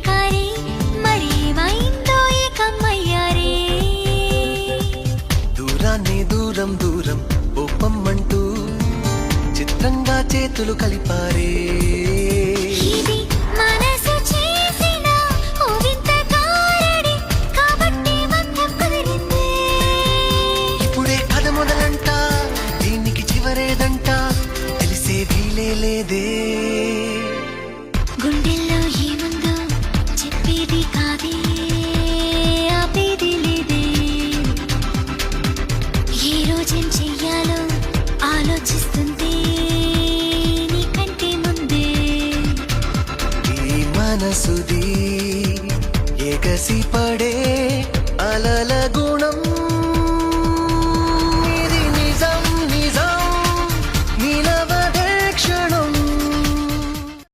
కారే మరేమైందో ఏకమయ్యారే దూరాన్ని దూరం దూరం ఓపమ్మంటూ చిత్రంగా చేతులు కలిపారే ఇది మనసు చేసిన ఓ వింత కారడి కాబట్టి బంధం కుదిరింది ఇప్పుడే కథ మొదలంట దీనికి చివరేదంట తెలిసే వీలే లేదే గుండెల్లో ఏముందో చెప్పేది కాదే ఆపేది లేదే ఏ రోజేం చెయ్యాలో ఆలోచిస్తుంది నీకంటే ముందే ఈ మనసుది ఎగసి పడే అలల గుణం